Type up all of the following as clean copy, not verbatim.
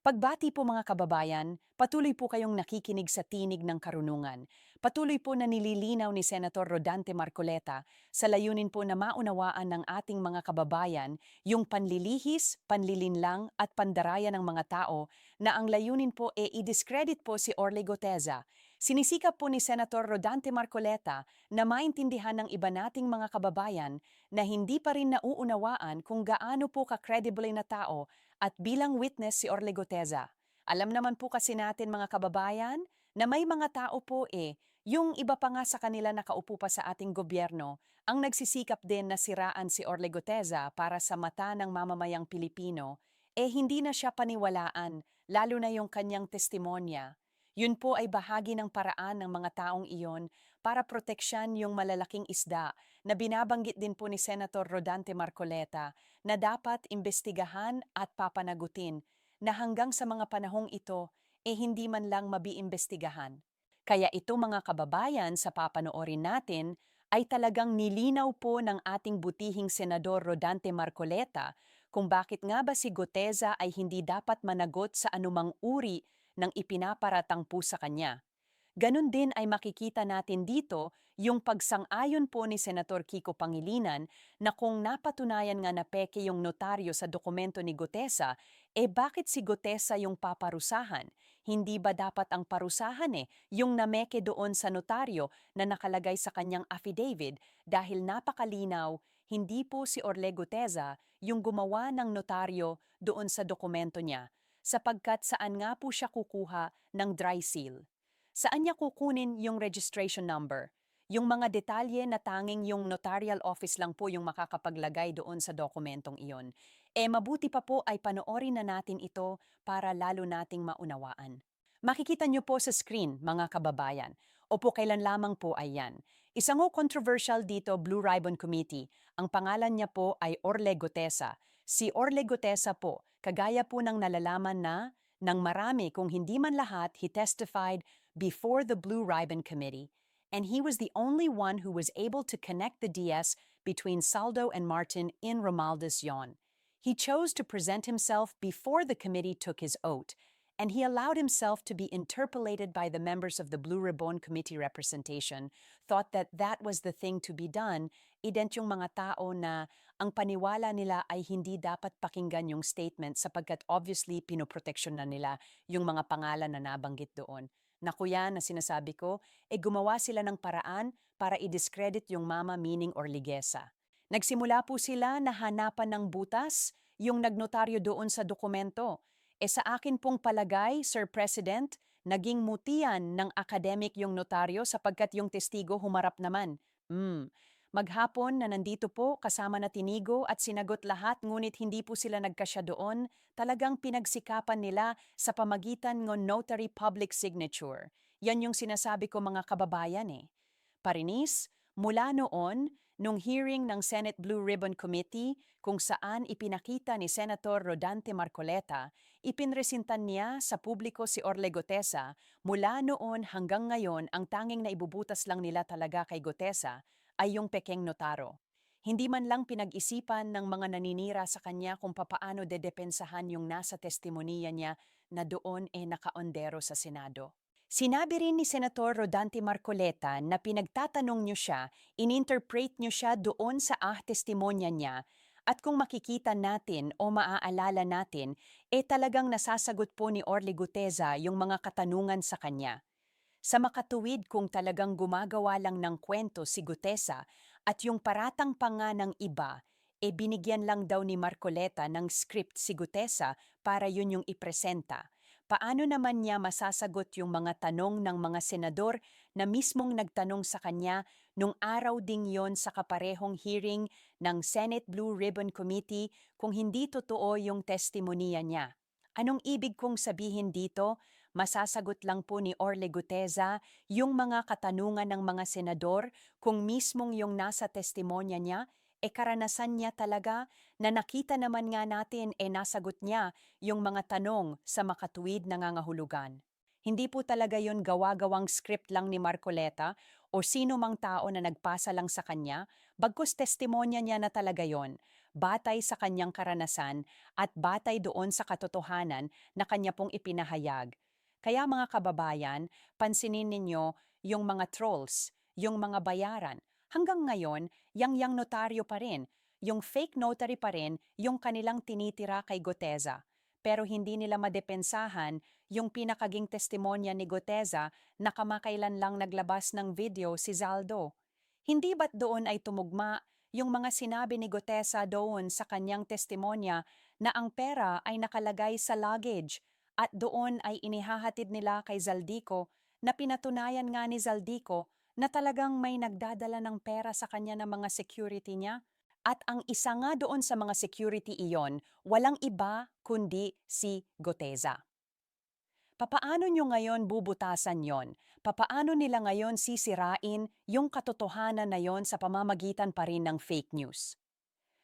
Pagbati po mga kababayan, patuloy po kayong nakikinig sa tinig ng karunungan. Patuloy po na nililinaw ni Senator Rodante Marcoleta sa layunin po na maunawaan ng ating mga kababayan yung panlilihis, panlilinlang at pandaraya ng mga tao na ang layunin po i-discredit po si Orly Goteza. Sinisikap po ni Senator Rodante Marcoleta na maintindihan ng iba nating mga kababayan na hindi pa rin nauunawaan kung gaano po ka-credible na tao at bilang witness si Orly Goteza. Alam naman po kasi natin mga kababayan na may mga tao po yung iba pa nga sa kanila nakaupo pa sa ating gobyerno, ang nagsisikap din na siraan si Orly Goteza para sa mata ng mamamayang Pilipino, hindi na siya paniwalaan, lalo na yung kanyang testimonya. Yun po ay bahagi ng paraan ng mga taong iyon para proteksyan yung malalaking isda na binabanggit din po ni Senator Rodante Marcoleta na dapat imbestigahan at papanagutin na hanggang sa mga panahong ito hindi man lang mabiimbestigahan. Kaya ito mga kababayan sa papanoorin natin ay talagang nilinaw po ng ating butihing Senador Rodante Marcoleta kung bakit nga ba si Goteza ay hindi dapat managot sa anumang uri ng ipinaparatang po sa kanya. Ganon din ay makikita natin dito yung pagsang-ayon po ni Senator Kiko Pangilinan na kung napatunayan nga na peke yung notaryo sa dokumento ni Gotesa, bakit si Gotesa yung paparusahan? Hindi ba dapat ang parusahan yung nameke doon sa notaryo na nakalagay sa kanyang affidavit dahil napakalinaw, hindi po si Orle Goteza yung gumawa ng notaryo doon sa dokumento niya, sapagkat saan nga po siya kukuha ng dry seal. Saan niya kukunin yung registration number? Yung mga detalye na tanging yung notarial office lang po yung makakapaglagay doon sa dokumentong iyon. Mabuti pa po ay panoorin na natin ito para lalo nating maunawaan. Makikita niyo po sa screen, mga kababayan. Opo, kailan lamang po ay yan. Isang controversial dito, Blue Ribbon Committee. Ang pangalan niya po ay Orle Gotesa. Si Orle Gotesa po, kagaya po ng nalalaman na ng marami kung hindi man lahat, he testified before the Blue Ribbon Committee, and he was the only one who was able to connect the DS between Saldo and Martin in Romualdez Yon. He chose to present himself before the committee took his oath, and he allowed himself to be interpellated by the members of the Blue Ribbon Committee representation, thought that that was the thing to be done, ident yung mga tao na ang paniwala nila ay hindi dapat pakinggan yung statement sapagkat obviously pinoproteksyon na nila yung mga pangalan na nabanggit doon. Naku yan na sinasabi ko, gumawa sila ng paraan para i-discredit yung mama meaning or ligesa. Nagsimula po sila na hanapan ng butas yung nagnotaryo doon sa dokumento. Sa akin pong palagay, Sir President, naging mutian ng academic yung notaryo sapagkat yung testigo humarap naman. Maghapon na nandito po kasama na tinigo at sinagot lahat ngunit hindi po sila nagkasya doon, talagang pinagsikapan nila sa pamagitan ng notary public signature. Yan yung sinasabi ko mga kababayan Parinis, mula noon, nung hearing ng Senate Blue Ribbon Committee kung saan ipinakita ni Senator Rodante Marcoleta, ipinresintan niya sa publiko si Orle Gotesa, mula noon hanggang ngayon ang tanging naibubutas lang nila talaga kay Gotesa ay yung pekeng notaro. Hindi man lang pinag-isipan ng mga naninira sa kanya kung papaano dedepensahan yung nasa testimonya niya na doon nakaondero sa Senado. Sinabi rin ni Senator Rodante Marcoleta na pinagtatanong niyo siya, ininterpret niyo siya doon sa testimonya niya at kung makikita natin o maaalala natin, talagang nasasagot po ni Orly Guteza yung mga katanungan sa kanya. Sa makatuwid kung talagang gumagawa lang ng kwento si Gutesa at yung paratang pa nga ng iba, binigyan lang daw ni Marcoleta ng script si Gutesa para yun yung ipresenta. Paano naman niya masasagot yung mga tanong ng mga senador na mismong nagtanong sa kanya nung araw ding yon sa kaparehong hearing ng Senate Blue Ribbon Committee kung hindi totoo yung testimonya niya? Anong ibig kong sabihin dito? Masasagot lang po ni Orle Guteza yung mga katanungan ng mga senador kung mismong yung nasa testimonya niya, karanasan niya talaga na nakita naman nga natin nasagot niya yung mga tanong sa makatuwid na nangangahulugan. Hindi po talaga yon gawa-gawang script lang ni Marcoleta o sino mang tao na nagpasa lang sa kanya, bagkus testimonya niya na talaga yon. batay sa kanyang karanasan at batay doon sa katotohanan na kanya pong ipinahayag. Kaya mga kababayan, pansinin ninyo yung mga trolls, yung mga bayaran. Hanggang ngayon, yang notaryo pa rin, yung fake notary pa rin yung kanilang tinitira kay Goteza. Pero hindi nila madepensahan yung pinakaging testimonya ni Goteza na kamakailan lang naglabas ng video si Zaldo. Hindi ba't doon ay tumugma yung mga sinabi ni Goteza doon sa kanyang testimonya na ang pera ay nakalagay sa luggage at doon ay inihahatid nila kay Zaldico na pinatunayan nga ni Zaldico na talagang may nagdadala ng pera sa kanya ng mga security niya? At ang isa nga doon sa mga security iyon, walang iba kundi si Goteza. Papaano nyo ngayon bubutasan yon? Papaano nila ngayon sisirain yung katotohanan na yon sa pamamagitan pa rin ng fake news?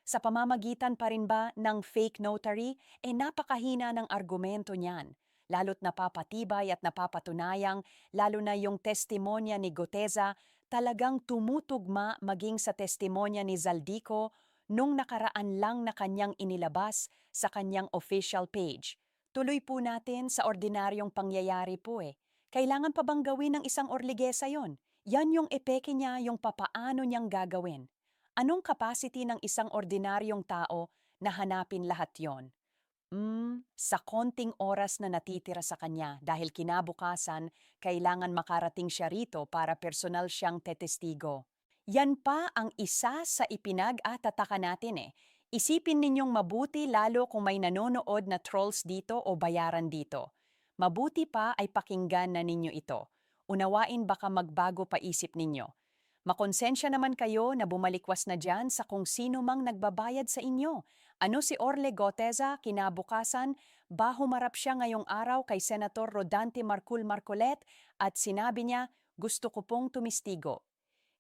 Sa pamamagitan pa rin ba ng fake notary, napakahina ng argumento niyan. Lalo't napapatibay at napapatunayang, lalo na yung testimonya ni Goteza, talagang tumutugma maging sa testimonya ni Zaldico nung nakaraan lang na kanyang inilabas sa kanyang official page. Tuloy po natin sa ordinaryong pangyayari po eh. Kailangan pa bang gawin ng isang orligesa yon? Yan yung epeke niya, yung papaano niyang gagawin. Anong capacity ng isang ordinaryong tao na hanapin lahat yon? Sa konting oras na natitira sa kanya dahil kinabukasan, kailangan makarating siya rito para personal siyang tetestigo. Yan pa ang isa sa ipinag-atataka natin eh. Isipin ninyong mabuti lalo kung may nanonood na trolls dito o bayaran dito. Mabuti pa ay pakinggan na ninyo ito. Unawain baka magbago pa isip ninyo. Makonsensya naman kayo na bumalikwas na dyan sa kung sino mang nagbabayad sa inyo. Ano si Orle Goteza, kinabukasan, humarap siya ngayong araw kay Senator Rodante Marcolet at sinabi niya, gusto ko pong tumistigo.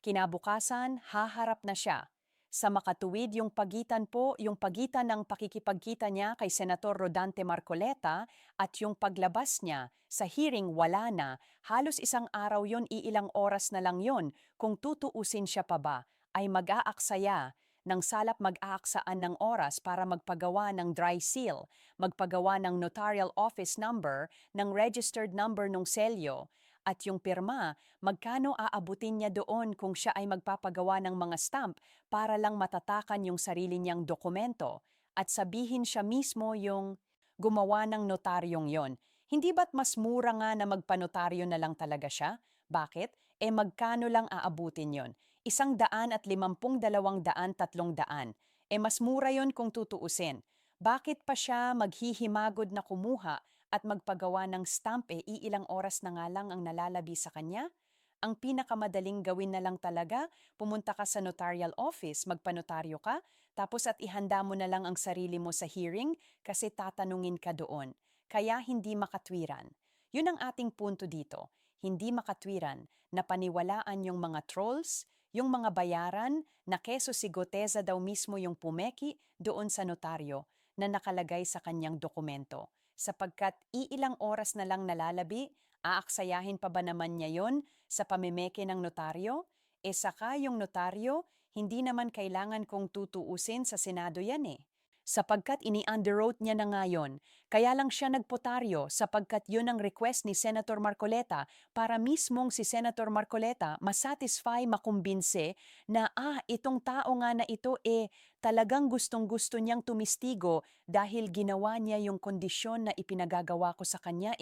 Kinabukasan, haharap na siya. Sa makatuwid yung pagitan ng pakikipagkita niya kay Senator Rodante Marcoleta at yung paglabas niya sa hearing wala na, halos isang araw yon, iilang oras na lang yon, kung tutuusin siya pa ba, ay mag-aaksaya ng salap mag-aaksaan ng oras para magpagawa ng dry seal, magpagawa ng notarial office number, ng registered number ng selyo, at yung pirma, magkano aabutin niya doon kung siya ay magpapagawa ng mga stamp para lang matatakan yung sarili niyang dokumento at sabihin siya mismo yung gumawa ng notaryong yon. Hindi ba't mas mura nga na magpanotaryo na lang talaga siya? Bakit? Magkano lang aabutin yon? 150, 200, 300. Mas mura yon kung tutuusin. Bakit pa siya maghihimagod na kumuha at magpagawa ng stamp iilang oras na nga lang ang nalalabi sa kanya? Ang pinakamadaling gawin na lang talaga, pumunta ka sa notarial office, magpanotaryo ka, tapos at ihanda mo na lang ang sarili mo sa hearing kasi tatanungin ka doon. Kaya hindi makatwiran. Yun ang ating punto dito. Hindi makatwiran na paniwalaan yung mga trolls, yung mga bayaran na keso si Goteza daw mismo yung pumeki doon sa notaryo na nakalagay sa kanyang dokumento. Sapagkat iilang oras na lang nalalabi, aaksayahin pa ba naman niya yon sa pamimeke ng notaryo? Saka yung notaryo, hindi naman kailangan kong tutuusin sa Senado yan eh. Sapagkat ini-underwrote niya na nga yun. Kaya lang siya nagpotaryo sapagkat yun ang request ni Senator Marcoleta para mismong si Senator Marcoleta masatisfy, makumbinse na itong tao nga na ito talagang gustong-gusto niyang tumistigo dahil ginawa niya yung kondisyon na ipinagagawa ko sa kanya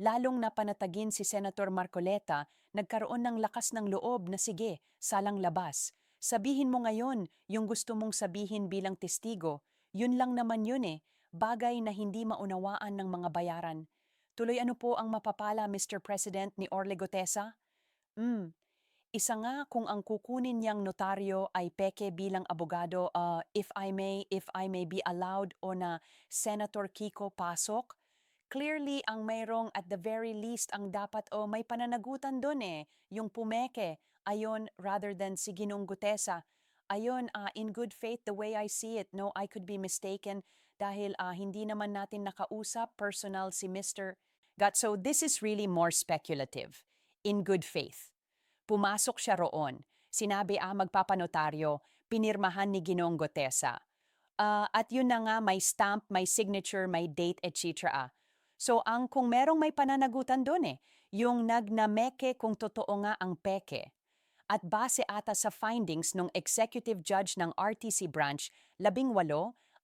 Lalong napanatagin si Senator Marcoleta, nagkaroon ng lakas ng loob na sige, salang labas. Sabihin mo ngayon yung gusto mong sabihin bilang testigo, yun lang naman yun bagay na hindi maunawaan ng mga bayaran. Tuloy ano po ang mapapala, Mr. President ni Orle Gotesa? Isa nga kung ang kukunin niyang notaryo ay peke bilang abogado, if I may be allowed o na Senator Kiko Pasok, clearly ang mayroong at the very least ang dapat may pananagutan doon yung pumeke, ayon rather than si Ginong Gutesa. Ayon, in good faith, the way I see it, no, I could be mistaken dahil hindi naman natin nakausap personal si Mr. Gat. So this is really more speculative. In good faith. Pumasok siya roon. Sinabi magpapanotaryo, pinirmahan ni Ginong Gotesa. At yun na nga, may stamp, may signature, may date, etc. So kung merong may pananagutan doon yung nagnameke kung totoo nga ang peke. At base ata sa findings ng executive judge ng RTC branch, 18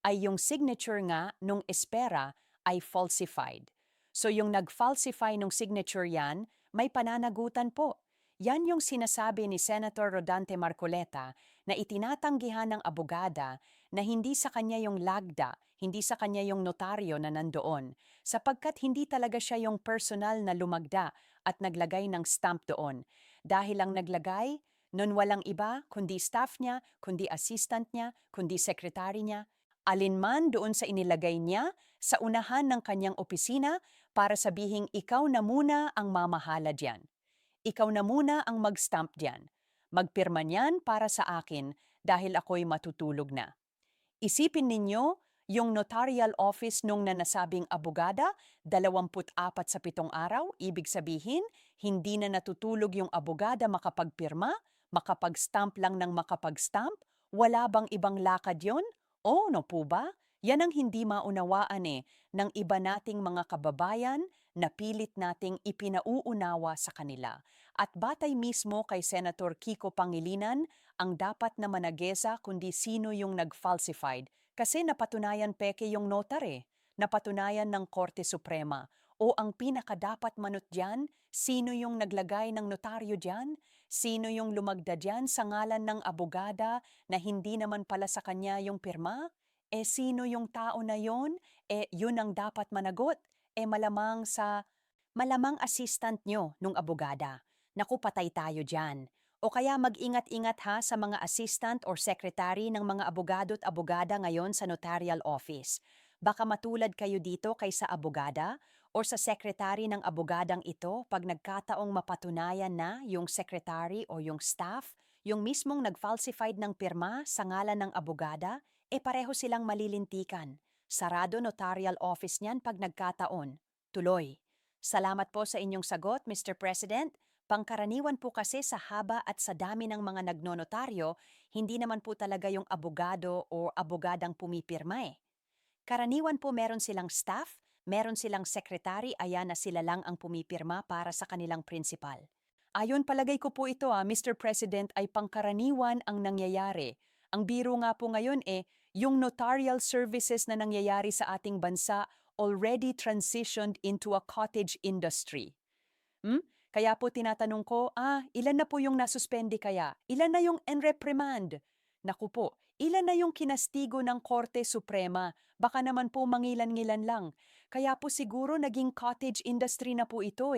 ay yung signature nga nung espera ay falsified. So yung nag-falsify nung signature yan, may pananagutan po. Yan yung sinasabi ni Senator Rodante Marcoleta na itinatanggihan ng abogada na hindi sa kanya yung lagda, hindi sa kanya yung notaryo na nandoon, sapagkat hindi talaga siya yung personal na lumagda at naglagay ng stamp doon. Dahil ang naglagay, nun walang iba, kundi staff niya, kundi assistant niya, kundi secretary niya, alinman doon sa inilagay niya sa unahan ng kanyang opisina para sabihing ikaw na muna ang mamahala diyan. Ikaw na muna ang mag-stamp diyan. Magpirma niyan para sa akin dahil ako'y matutulog na. Isipin ninyo, yung notarial office nung nanasabing abogada, 24 sa 7 araw, ibig sabihin, hindi na natutulog yung abogada makapagpirma, makapag-stamp lang ng makapag-stamp, wala bang ibang lakad yon? O, no po ba? Yan ang hindi maunawaan ng iba nating mga kababayan na pilit nating ipinauunawa sa kanila. At batay mismo kay Senator Kiko Pangilinan, ang dapat na managesa kundi sino yung nag-falsified kasi napatunayan peke yung notary, napatunayan ng Korte Suprema. O ang pinakadapat manut dyan, sino yung naglagay ng notaryo dyan? Sino yung lumagda dyan sa ngalan ng abogada na hindi naman pala sa kanya yung pirma? Sino yung tao na yon? Yun ang dapat managot. Malamang assistant nyo nung abogada. Naku, patay tayo dyan. O kaya mag-ingat-ingat ha sa mga assistant or secretary ng mga abogado at abogada ngayon sa notarial office. Baka matulad kayo dito kaysa abogada o sa secretary ng abogadang ito pag nagkataong mapatunayan na yung secretary o yung staff, yung mismong nag-falsified ng pirma sa ngalan ng abogada, pareho silang malilintikan. Sarado notarial office niyan pag nagkataon. Tuloy. Salamat po sa inyong sagot, Mr. President. Pangkaraniwan po kasi sa haba at sa dami ng mga nagnonotaryo, hindi naman po talaga yung abogado o abogadang pumipirma. Karaniwan po meron silang staff, meron silang secretary, ayan na sila lang ang pumipirma para sa kanilang principal. Ayon palagay ko po ito Mr. President ay pangkaraniwan ang nangyayari. Ang biro nga po ngayon yung notarial services na nangyayari sa ating bansa already transitioned into a cottage industry. Kaya po tinatanong ko, ilan na po yung nasuspende kaya? Ilan na yung enreprimand? Naku po, ilan na yung kinastigo ng Korte Suprema? Baka naman po mangilan-ngilan lang. Kaya po siguro naging cottage industry na po ito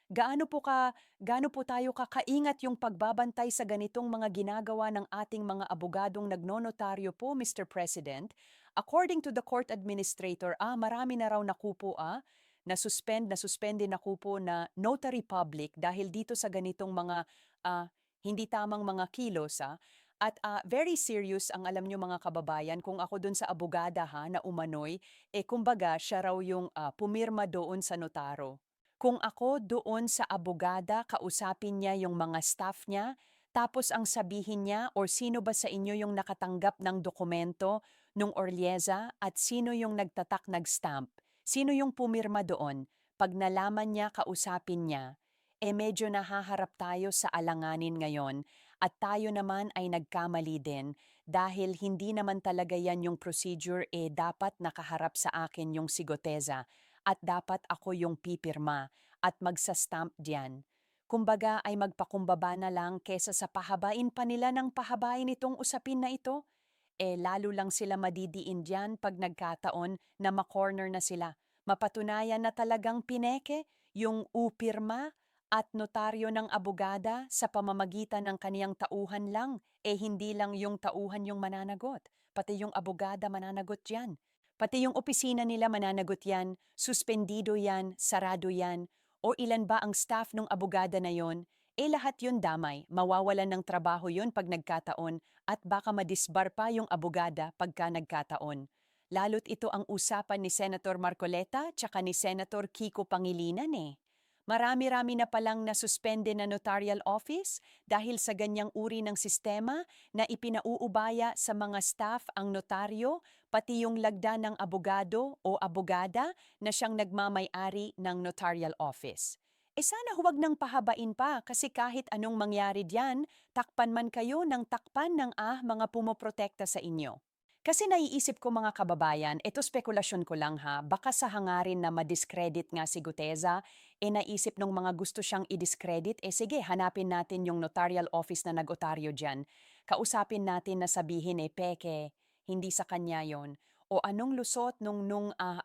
gaano po tayo kakaingat yung pagbabantay sa ganitong mga ginagawa ng ating mga abogadong nagnonotaryo po, Mr. President? According to the court administrator, marami na raw nakupo nasuspend din ako po na notary public dahil dito sa ganitong mga hindi tamang mga kilos. At very serious ang alam nyo mga kababayan kung ako dun sa abogada na umano'y, kumbaga siya raw yung pumirma doon sa notaro. Kung ako doon sa abogada, kausapin niya yung mga staff niya, tapos ang sabihin niya or sino ba sa inyo yung nakatanggap ng dokumento nung Orlieza at sino yung nagtatak nag-stamp. Sino yung pumirma doon? Pag nalaman niya, kausapin niya, medyo nahaharap tayo sa alanganin ngayon at tayo naman ay nagkamali din dahil hindi naman talaga yan yung procedure dapat nakaharap sa akin yung sigoteza at dapat ako yung pipirma at magsastamp diyan. Kumbaga ay magpakumbaba na lang kesa sa pahabain pa nila ng pahabain itong usapin na ito lalo lang sila madidiin diyan pag nagkataon na makorner na sila. Mapatunayan na talagang pineke yung upirma at notaryo ng abogada sa pamamagitan ng kaniyang tauhan lang, hindi lang yung tauhan yung mananagot, pati yung abogada mananagot yan. Pati yung opisina nila mananagot yan, suspendido yan, sarado yan, o ilan ba ang staff ng abogada na yon, lahat yun damay, mawawalan ng trabaho yun pag nagkataon at baka madisbar pa yung abogada pagka nagkataon. Lalo't ito ang usapan ni Senator Marcoleta tsaka ni Senator Kiko Pangilinan. Marami-rami na palang nasuspende na notarial office dahil sa ganyang uri ng sistema na ipinauubaya sa mga staff ang notaryo, pati yung lagda ng abogado o abogada na siyang nagmamay-ari ng notarial office. Sana huwag nang pahabain pa kasi kahit anong mangyari diyan, takpan man kayo ng takpan ng mga pumoprotekta sa inyo. Kasi naiisip ko mga kababayan, ito spekulasyon ko lang ha, baka sa hangarin na madiscredit nga si Guteza, naisip nung mga gusto siyang i-discredit, sige, hanapin natin yung notarial office na nag-otaryo dyan. Kausapin natin na sabihin peke, hindi sa kanya yon. O anong lusot nung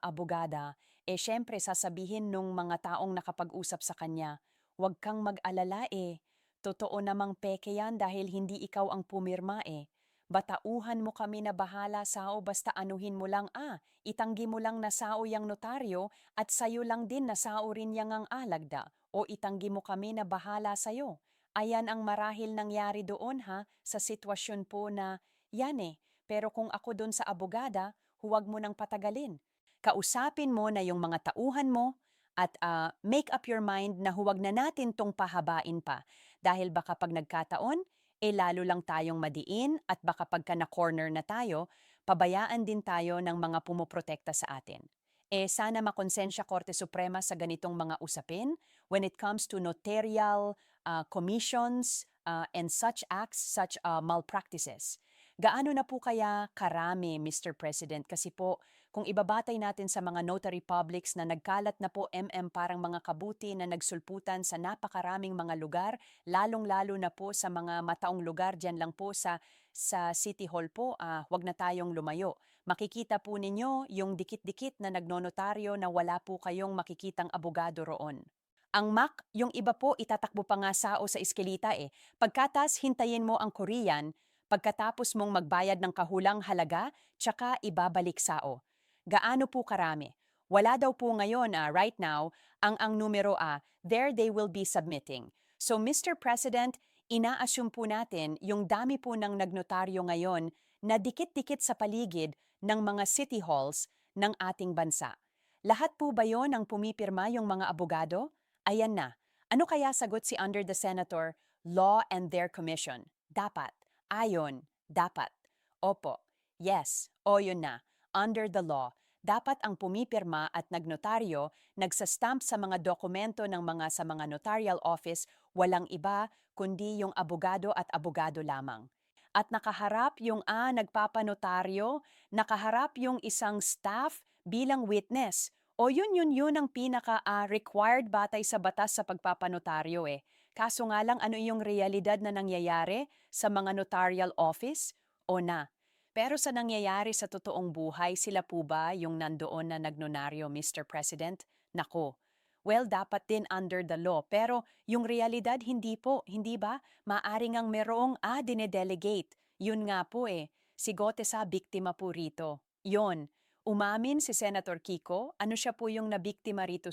abogada, syempre sasabihin nung mga taong nakapag-usap sa kanya, huwag kang mag-alala totoo namang peke yan dahil hindi ikaw ang pumirma Batauhan mo kami na bahala sao basta anuhin mo lang itanggi mo lang na sao yang notaryo at sayo lang din na sao rin yang ang alagda o itanggi mo kami na bahala sayo. Ayan ang marahil nangyari doon sa sitwasyon po na yan pero kung ako doon sa abogada, huwag mo nang patagalin. Kausapin mo na yung mga tauhan mo at make up your mind na huwag na natin tong pahabain pa dahil baka pag nagkataon, lalo lang tayong madiin at baka pagka na-corner na tayo, pabayaan din tayo ng mga pumoprotekta sa atin. Sana makonsensya Korte Suprema sa ganitong mga usapin when it comes to notarial commissions and such acts, such malpractices. Gaano na po kaya karami, Mr. President? Kasi po, kung ibabatay natin sa mga notary publics na nagkalat na po parang mga kabuti na nagsulputan sa napakaraming mga lugar, lalong-lalo na po sa mga mataong lugar dyan lang po sa City Hall po, wag na tayong lumayo. Makikita po ninyo yung dikit-dikit na nagnonotaryo na wala po kayong makikitang abogado roon. Ang Mac, yung iba po itatakbo pa nga sao sa eskelita Pagkatas, hintayin mo ang Korean, pagkatapos mong magbayad ng kahulang halaga, tsaka ibabalik sao. Gaano po karami? Wala daw po ngayon, right now, ang numero there they will be submitting. So Mr. President, ina-assume po natin yung dami po ng nagnotaryo ngayon na dikit-dikit sa paligid ng mga city halls ng ating bansa. Lahat po ba yon ang pumipirma yung mga abogado? Ayan na. Ano kaya sagot si Under the Senator, Law and their Commission? Dapat. Ayon. Dapat. Opo. Yes. O yun na. Under the law, dapat ang pumipirma at nagnotaryo nagsastamp sa mga dokumento ng sa mga notarial office walang iba kundi yung abogado at abogado lamang. At nakaharap yung nagpapanotaryo, nakaharap yung isang staff bilang witness. O yun ang pinaka-required batay sa batas sa pagpapanotaryo Kaso nga lang ano yung realidad na nangyayari sa mga notarial office? O na. Pero sa nangyayari sa totoong buhay, sila po ba yung nandoon na nagnonaryo, Mr. President? Nako. Well, dapat din under the law. Pero yung realidad, hindi po. Hindi ba? Maaring ang merong dinedelegate. Yun nga po Si Gote sa biktima po rito. Yon. Umamin si Senator Kiko, ano siya po yung nabiktima rito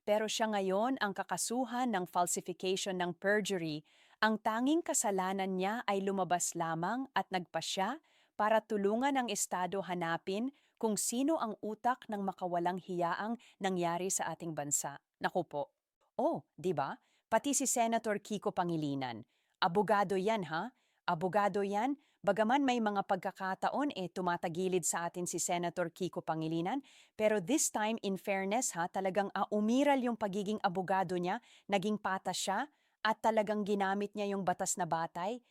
pero siya ngayon ang kakasuhan ng falsification ng perjury. Ang tanging kasalanan niya ay lumabas lamang at nagpasya para tulungan ang Estado hanapin kung sino ang utak ng makawalang hiyaang nangyari sa ating bansa. Naku po. Di ba? Pati si Senator Kiko Pangilinan. Abogado yan Abogado yan. Bagaman may mga pagkakataon tumatagilid sa atin si Senator Kiko Pangilinan, pero this time in fairness talagang umiral yung pagiging abogado niya, naging patas siya at talagang ginamit niya yung batas na batay,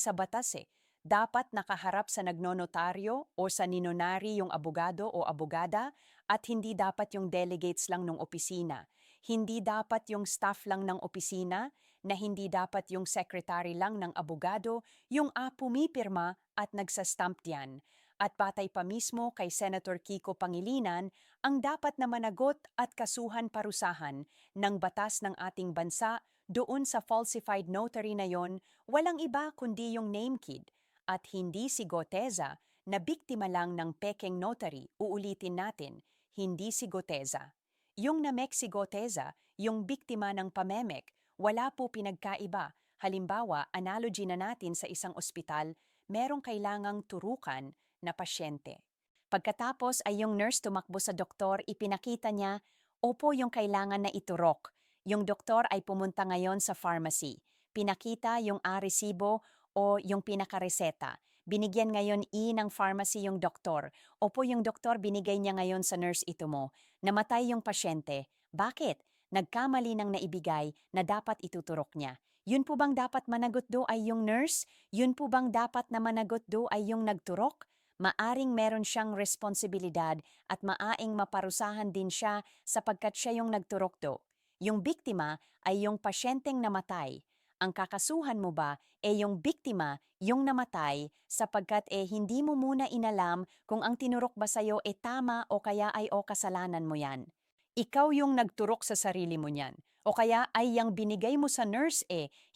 sa batas Dapat nakaharap sa nagnonotaryo o sa ninonari yung abogado o abogada at hindi dapat yung delegates lang ng opisina. Hindi dapat yung staff lang ng opisina na hindi dapat yung secretary lang ng abogado yung pumipirma at nagsastamp diyan. At batay pa mismo kay Senator Kiko Pangilinan ang dapat na managot at kasuhan parusahan ng batas ng ating bansa doon sa falsified notary na yon, walang iba kundi yung name kid at hindi si Goteza na biktima lang ng pekeng notary. Uulitin natin, hindi si Goteza. Yung namek si Goteza, yung biktima ng pamemek, wala po pinagkaiba. Halimbawa, analogy na natin sa isang ospital, merong kailangang turukan na pasyente. Pagkatapos ay yung nurse tumakbo sa doktor, ipinakita niya, opo yung kailangan na iturok. Yung doktor ay pumunta ngayon sa pharmacy. Pinakita yung resibo o yung pinakareseta. Binigyan ngayon ng pharmacy yung doktor. Opo, yung doktor binigay niya ngayon sa nurse ito mo. Namatay yung pasyente. Bakit? Nagkamali ng naibigay na dapat ituturok niya. Yun po bang dapat managot do ay yung nurse? Yun po bang dapat na managot do ay yung nagturok? Maaring meron siyang responsibilidad at maaing maparusahan din siya sapagkat siya yung nagturok do. Yung biktima ay yung pasyenteng namatay. Ang kakasuhan mo ba yung biktima yung namatay sapagkat hindi mo muna inalam kung ang tinurok ba sa'yo tama o kaya ay kasalanan mo yan. Ikaw yung nagturok sa sarili mo niyan. O kaya ay yung binigay mo sa nurse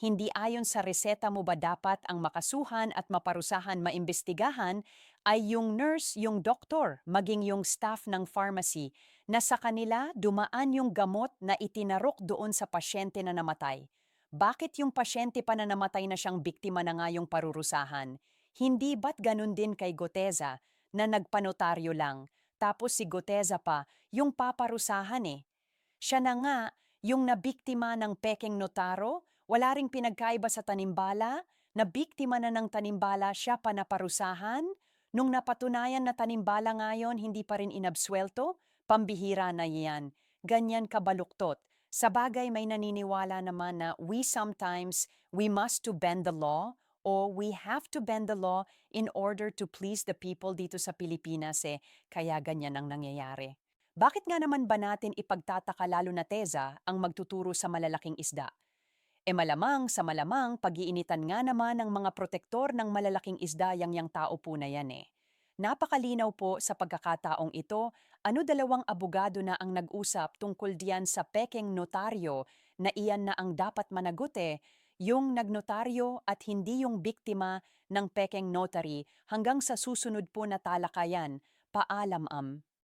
hindi ayon sa reseta mo ba dapat ang makasuhan at maparusahan maimbestigahan ay yung nurse, yung doktor, maging yung staff ng pharmacy na sa kanila dumaan yung gamot na itinarok doon sa pasyente na namatay. Bakit yung pasyente pa na namatay na siyang biktima na nga yung parurusahan? Hindi ba't ganun din kay Goteza na nagpanotaryo lang, tapos si Goteza pa yung paparusahan Siya na nga yung nabiktima ng pekeng notaro, wala ring pinagkaiba sa tanimbala, nabiktima na ng tanimbala siya pa naparusahan, nung napatunayan na tanimbala ngayon hindi pa rin inabswelto, pambihira na yan. Ganyan kabaluktot. Sa bagay may naniniwala naman na we must to bend the law o we have to bend the law in order to please the people dito sa Pilipinas kaya ganyan ang nangyayari. Bakit nga naman ba natin ipagtataka lalo na teza ang magtuturo sa malalaking isda? Malamang sa malamang pag-iinitan nga naman ng mga protektor ng malalaking isda yang tao po na yan Napakalinaw po sa pagkakataong ito, dalawang abogado na ang nag-usap tungkol diyan sa pekeng notaryo na iyan na ang dapat managot yung nagnotaryo at hindi yung biktima ng pekeng notary hanggang sa susunod po na talakayan. Paalam am.